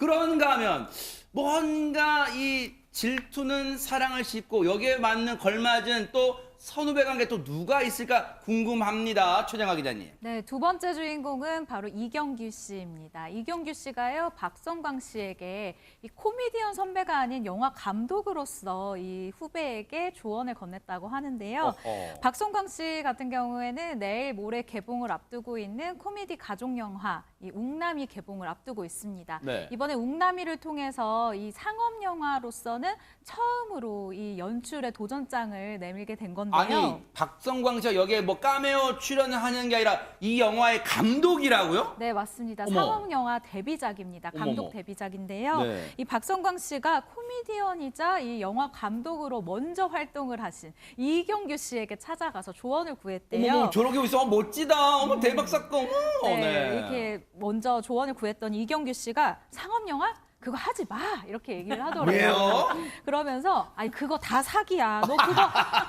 그런가 하면 뭔가 이 질투는 사랑을 싣고 여기에 맞는 걸맞은 또 선후배 관계 또 누가 있을까 궁금합니다. 최정아 기자님. 네, 두 번째 주인공은 바로 이경규 씨입니다. 이경규 씨가요, 박성광 씨에게 이 코미디언 선배가 아닌 영화 감독으로서 이 후배에게 조언을 건넸다고 하는데요. 박성광 씨 같은 경우에는 내일 모레 개봉을 앞두고 있는 코미디 가족 영화 이 웅남이 개봉을 앞두고 있습니다. 네. 이번에 웅남이를 통해서 이 상업 영화로서는 처음으로 이 연출의 도전장을 내밀게 된 건데요. 아니 박성광 씨가 여기에 뭐 카메오 출연을 하는 게 아니라 이 영화의 감독이라고요? 네, 맞습니다. 어머. 상업 영화 데뷔작입니다. 감독 어머머. 데뷔작인데요. 네. 이 박성광 씨가 코미디언이자 이 영화 감독으로 먼저 활동을 하신 이경규 씨에게 찾아가서 조언을 구했대요. 어머 저렇게 있어 멋지다. 어머 대박 사건. 어머, 네, 이렇게 먼저 조언을 구했던 이경규 씨가 상업 영화? 그거 하지 마 이렇게 얘기를 하더라고요. 왜요? 그러면서 아니 그거 다 사기야. 너 그거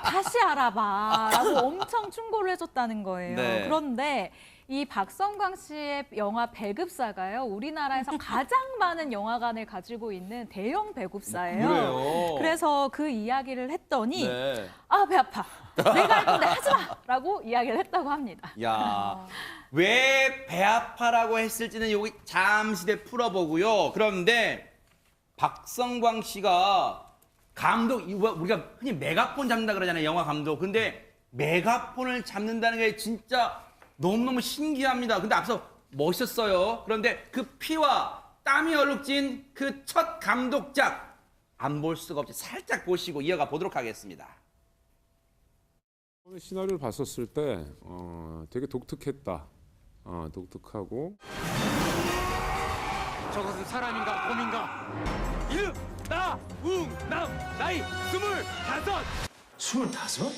다시 알아봐라고 엄청 충고를 해줬다는 거예요. 네. 그런데 이 박성광 씨의 영화 배급사가요. 우리나라에서 가장 많은 영화관을 가지고 있는 대형 배급사예요. 그래요? 그래서 그 이야기를 했더니 네. 아, 배 아파. 내가 할 건데 하지 마라고 이야기를 했다고 합니다. 야, 왜 배 아파라고 했을지는 여기 잠시 뒤에 풀어보고요. 그런데 박성광 씨가 감독, 우리가 흔히 메가폰 잡는다 그러잖아요. 영화 감독. 근데 메가폰을 잡는다는 게 진짜 너무너무 신기합니다. 근데 앞서 멋있었어요. 그런데 그 피와 땀이 얼룩진 그 첫 감독작 안 볼 수가 없이 살짝 보시고 이어가 보도록 하겠습니다. 오늘 시나리오를 봤었을 때 되게 독특했다. 독특하고 저것은 사람인가 곰인가? 이름 나웅남 나이 25. 25?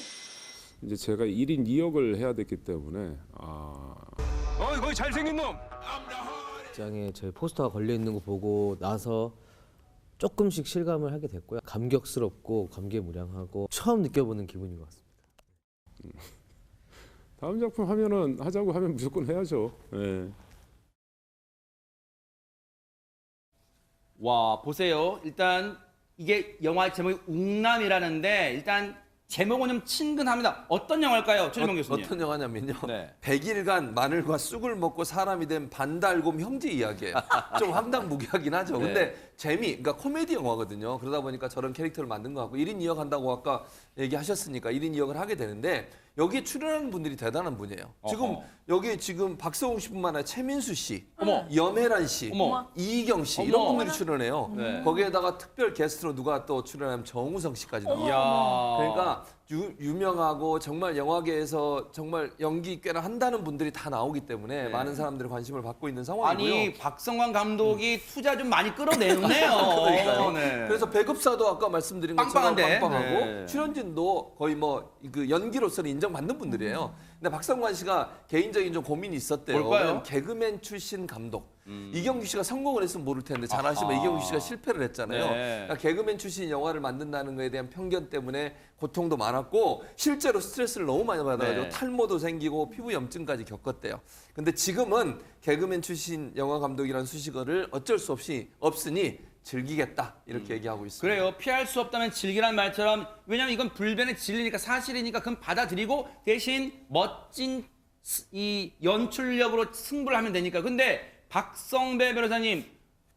이제 제가 1인 2역을 해야 됐기 때문에 어이 거기 잘생긴 놈. 장에 저희 포스터가 걸려 있는 거 보고 나서 조금씩 실감을 하게 됐고요. 감격스럽고 감개무량하고 처음 느껴보는 기분인 것 같습니다. 다음 작품 하자고 하면 무조건 해야죠. 예. 와, 보세요. 일단 이게 영화 제목이 웅남이라는데 일단 제목은 좀 친근합니다. 어떤 영화일까요? 최진봉 교수님. 어떤 영화냐면요. 네. 100일간 마늘과 쑥을 먹고 사람이 된 반달곰 형제 이야기예요. 좀 황당무계하긴 하죠. 네. 근데 그러니까 코미디 영화거든요. 그러다 보니까 저런 캐릭터를 만든 것 같고 1인 2역 한다고 아까 얘기하셨으니까 1인 2역을 하게 되는데 여기에 출연하는 분들이 대단한 분이에요. 지금 여기 지금 박성웅 씨뿐만 아니라 최민수 씨, 어머. 염혜란 씨, 어머. 이희경 씨 어머. 이런 분들이 출연해요. 네. 거기에다가 특별 게스트로 누가 또 출연하면 정우성 씨까지 나와요. 이야. 그러니까 유명하고 정말 영화계에서 정말 연기 꽤나 한다는 분들이 다 나오기 때문에 네. 많은 사람들이 관심을 받고 있는 상황이고요. 아니 박성광 감독이 투자 좀 많이 끌어내네요. 그러니까요. 네. 그래서 배급사도 아까 말씀드린 것처럼 빵빵한데? 빵빵하고 네. 출연진도 거의 뭐 그 연기로서는 인정받는 분들이에요. 근데 박성관 씨가 개인적인 좀 고민이 있었대요. 뭘까요? 왜냐면 개그맨 출신 감독. 이경규 씨가 성공을 했으면 모를 텐데 잘 아시면 아하. 이경규 씨가 실패를 했잖아요. 네. 그러니까 개그맨 출신 영화를 만든다는 거에 대한 편견 때문에 고통도 많았고 실제로 스트레스를 너무 많이 받아가지고 네. 탈모도 생기고 피부 염증까지 겪었대요. 근데 지금은 개그맨 출신 영화 감독이라는 수식어를 어쩔 수 없이 없으니 즐기겠다 이렇게 얘기하고 있습니다. 그래요. 피할 수 없다면 즐기란 말처럼 왜냐면 이건 불변의 진리니까 사실이니까 그건 받아들이고 대신 멋진 이 연출력으로 승부를 하면 되니까. 근데 박성배 변호사님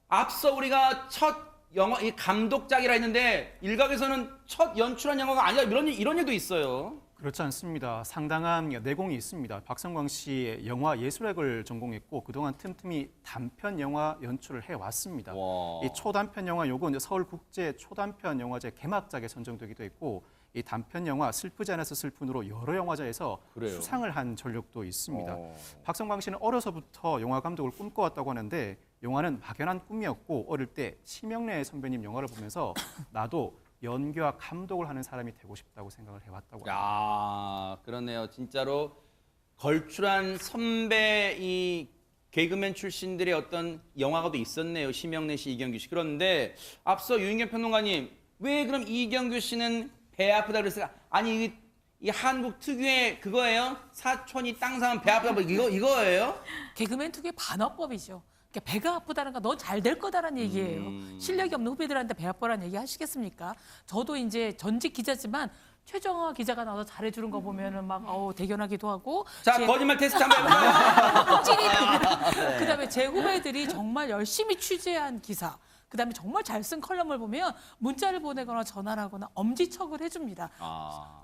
앞서 우리가 첫 영화 이 감독작이라 했는데 일각에서는 첫 연출한 영화가 아니라 이런 일도 있어요. 그렇지 않습니다. 상당한 내공이 있습니다. 박성광 씨 영화 예술학을 전공했고 그동안 틈틈이 단편 영화 연출을 해왔습니다. 와. 이 초단편 영화 요건 서울국제 초단편 영화제 개막작에 선정되기도 했고 이 단편 영화 슬프지 않아서 슬픈으로 여러 영화제에서 그래요? 수상을 한 전력도 있습니다. 어. 박성광 씨는 어려서부터 영화 감독을 꿈꿔왔다고 하는데 영화는 막연한 꿈이었고 어릴 때 심영래 선배님 영화를 보면서 나도 연기와 감독을 하는 사람이 되고 싶다고 생각을 해왔다고 합니다. 야, 그렇네요. 진짜로 걸출한 선배 이 개그맨 출신들의 어떤 영화가 또 있었네요. 심영래 씨, 이경규 씨. 그런데 앞서 유인경 평론가님, 왜 그럼 이경규 씨는 배 아프다 그랬어요? 아니 이 한국 특유의 그거예요? 사촌이 땅 사면 배 아프다 뭐 이거예요? 개그맨 특유의 반어법이죠. 그러니까 배가 아프다는 건 너 잘 될 거다라는 얘기예요. 실력이 없는 후배들한테 배 아프라는 얘기 하시겠습니까? 저도 이제 전직 기자지만 최정화 기자가 나와서 잘해주는 거 보면은 막 대견하기도 하고. 자, 거짓말 테스트 한번 해볼까요? 찔이 그다음에 제 후배들이 정말 열심히 취재한 기사. 그다음에 정말 잘 쓴 컬럼을 보면 문자를 보내거나 전화를 하거나 엄지척을 해줍니다.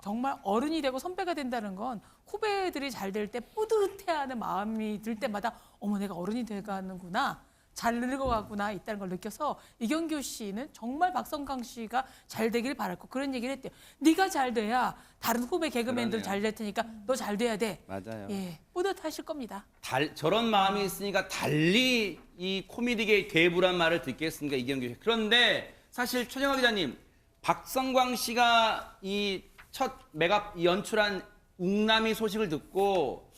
정말 어른이 되고 선배가 된다는 건 후배들이 잘 될 때 뿌듯해하는 마음이 들 때마다 어머 내가 어른이 돼가는구나. 잘 늙어가구나 있다는 걸 느껴서 이경규 씨는 정말 박성광 씨가 잘 되길 바랄 거 그런 얘기를 했대요. 네가 잘 돼야 다른 후배 개그맨들 잘 될 테니까 너 잘 돼야 돼. 맞아요. 예, 뿌듯하실 겁니다. 저런 마음이 있으니까 달리 이 코미디계의 대부란 말을 듣겠습니까, 이경규 씨. 그런데 사실 최정화 기자님, 박성광 씨가 이 첫 메가 연출한 웅남이 소식을 듣고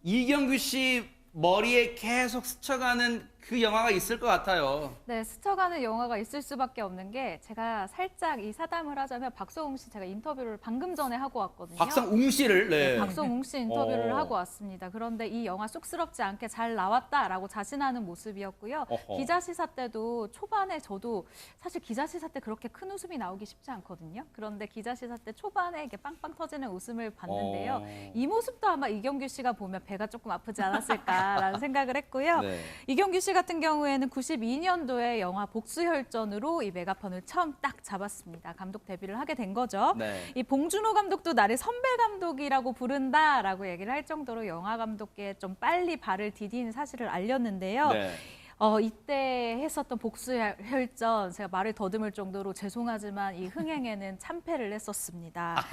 이경규 씨 머리에 계속 스쳐가는 그 영화가 있을 것 같아요. 네, 스쳐가는 영화가 있을 수밖에 없는 게 제가 살짝 이 사담을 하자면 박성웅 씨 제가 인터뷰를 방금 전에 하고 왔거든요. 박성웅 씨를 네, 박성웅 씨 인터뷰를 어. 하고 왔습니다. 그런데 이 영화 쑥스럽지 않게 잘 나왔다라고 자신하는 모습이었고요. 어허. 기자 시사 때도 초반에 저도 사실 기자 시사 때 그렇게 큰 웃음이 나오기 쉽지 않거든요. 그런데 기자 시사 때 초반에 이렇게 빵빵 터지는 웃음을 봤는데요. 이 모습도 아마 이경규 씨가 보면 배가 조금 아프지 않았을까라는 생각을 했고요. 네. 이경규 씨 같은 경우에는 92년도에 영화 복수혈전으로 이 메가폰을 처음 딱 잡았습니다. 감독 데뷔를 하게 된 거죠. 네. 이 봉준호 감독도 나를 선배 감독이라고 부른다라고 얘기를 할 정도로 영화 감독계에 좀 빨리 발을 디딘 사실을 알렸는데요. 네. 이때 했었던 복수혈전 제가 말을 더듬을 정도로 죄송하지만 이 흥행에는 참패를 했었습니다.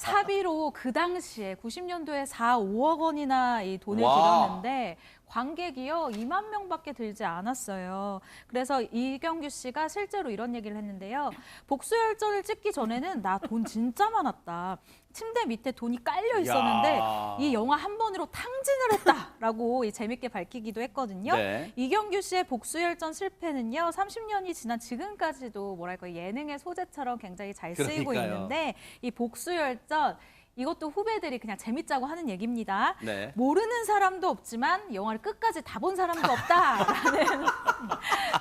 사비로 그 당시에 90년도에 4, 5억 원이나 이 돈을 와. 들였는데 관객이요 2만 명밖에 들지 않았어요. 그래서 이경규 씨가 실제로 이런 얘기를 했는데요. 복수혈전을 찍기 전에는 나 돈 진짜 많았다. 침대 밑에 돈이 깔려 있었는데 야. 이 영화 한 번으로 탕진을 했다라고 재밌게 밝히기도 했거든요. 네. 이경규 씨의 복수혈전 실패는요. 30년이 지난 지금까지도 뭐랄까 예능의 소재처럼 굉장히 잘 쓰이고 그러니까요. 있는데 이 복수혈전 이것도 후배들이 그냥 재밌자고 하는 얘기입니다. 네. 모르는 사람도 없지만 영화를 끝까지 다 본 사람도 없다라는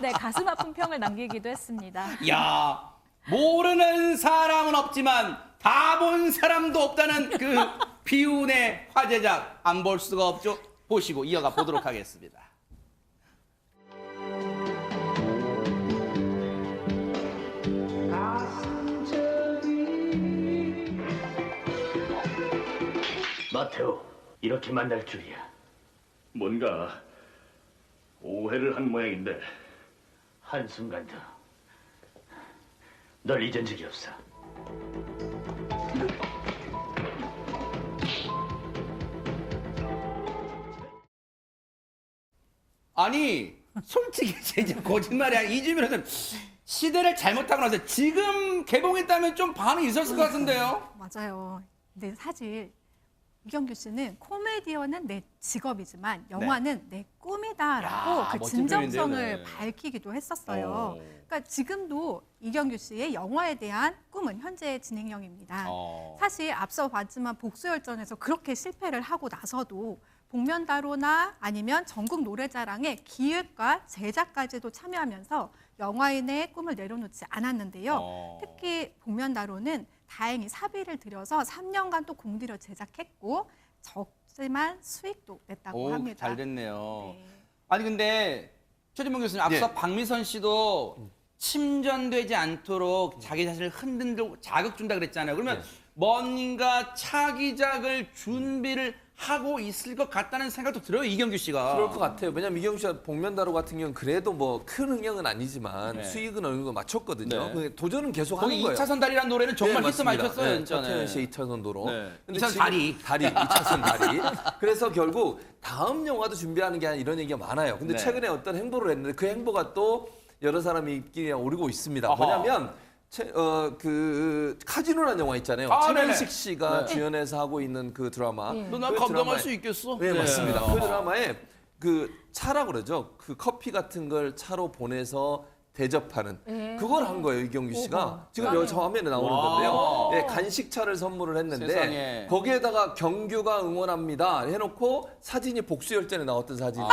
네, 가슴 아픈 평을 남기기도 했습니다. 야, 모르는 사람은 없지만 다 본 사람도 없다는 그 비운의 화제작 안 볼 수가 없죠. 보시고 이어가 보도록 하겠습니다. 마테오, 이렇게 만날 줄이야. 뭔가 오해를 한 모양인데. 한순간도 널 잊은 적이 없어. 아니 솔직히 진짜 거짓말이 아니라 이주민은 시대를 잘못하고 나서 지금 개봉했다면 좀 반응이 있었을 것 같은데요. 맞아요. 근데 사실 이경규 씨는 코미디언은 내 직업이지만 영화는 내 꿈이다라고 야, 그 멋진 진정성을 표현인데요. 네. 밝히기도 했었어요. 그러니까 지금도 이경규 씨의 영화에 대한 꿈은 현재 진행형입니다. 사실 앞서 봤지만 복수열전에서 그렇게 실패를 하고 나서도 복면다로나 아니면 전국 노래자랑에 기획과 제작까지도 참여하면서 영화인의 꿈을 내려놓지 않았는데요. 특히 복면다로는 다행히 사비를 들여서 3년간 또 공들여 제작했고 적지만 수익도 냈다고 합니다. 잘 됐네요. 네. 아니 근데 최진봉 교수님 앞서 예. 박미선 씨도 침전되지 않도록 자기 자신을 흔들고 자극 준다 그랬잖아요. 그러면 뭔가 차기작을 준비를 하고 있을 것 같다는 생각도 들어요, 이경규 씨가. 그럴 것 같아요. 왜냐면 이경규 씨가 복면다로 같은 경우는 그래도 뭐 큰 흥행은 아니지만 네. 수익은 어느 정도 맞췄거든요. 네. 근데 도전은 계속 거기 하는 거예요. 2차선 다리라는 노래는 정말 네, 히트 맞습니다. 많이 쳤어요, 네, 진짜. 차태현 씨의 2차선 도로. 네. 근데 2차선 지금 다리. 2차선 다리. 그래서 결국 다음 영화도 준비하는 게 아니라 이런 얘기가 많아요. 근데 네. 최근에 어떤 행보를 했는데 그 행보가 또 여러 사람이 입기에 오르고 있습니다. 어허. 뭐냐면 그 카지노라는 영화 있잖아요. 아, 최민식 네네. 씨가 네. 주연해서 하고 있는 그 드라마. 너난 그 감당할 드라마에- 수 있겠어? 네, 맞습니다. 어. 그 드라마에 그 차라고 그러죠. 그 커피 같은 걸 차로 보내서 대접하는 네. 그걸 한 거예요, 이경규 씨가. 어머, 지금 짱이에요. 여기 저 화면에 나오는 와. 건데요. 예, 간식차를 선물을 했는데 세상에. 거기에다가 경규가 응원합니다 해놓고 사진이 복수열전에 나왔던 사진이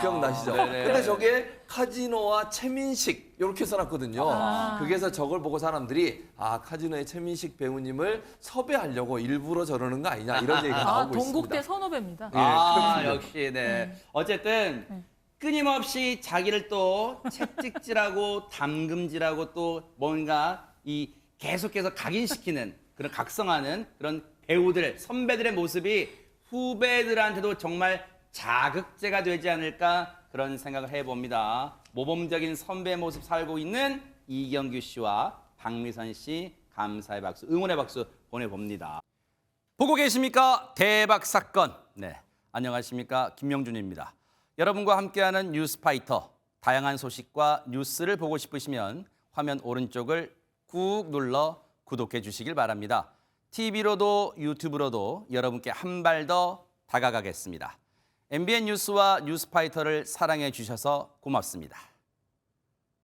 기억나시죠? 네네. 근데 저게 카지노와 최민식 이렇게 써놨거든요. 그래서 저걸 보고 사람들이 카지노의 최민식 배우님을 섭외하려고 일부러 저러는 거 아니냐 이런 얘기가 나오고 동국대 있습니다. 선후배입니다. 그렇군요. 역시 네. 어쨌든 끊임없이 자기를 또 채찍질하고 담금질하고 또 뭔가 이 계속해서 각인시키는 그런 각성하는 그런 배우들 선배들의 모습이 후배들한테도 정말 자극제가 되지 않을까 그런 생각을 해봅니다. 모범적인 선배 모습 살고 있는 이경규 씨와 박미선 씨 감사의 박수, 응원의 박수 보내봅니다. 보고 계십니까? 대박 사건. 네, 안녕하십니까? 김명준입니다. 여러분과 함께하는 뉴스파이터. 다양한 소식과 뉴스를 보고 싶으시면 화면 오른쪽을 꾹 눌러 구독해 주시길 바랍니다. TV로도 유튜브로도 여러분께 한 발 더 다가가겠습니다. MBN 뉴스와 뉴스파이터를 사랑해 주셔서 고맙습니다.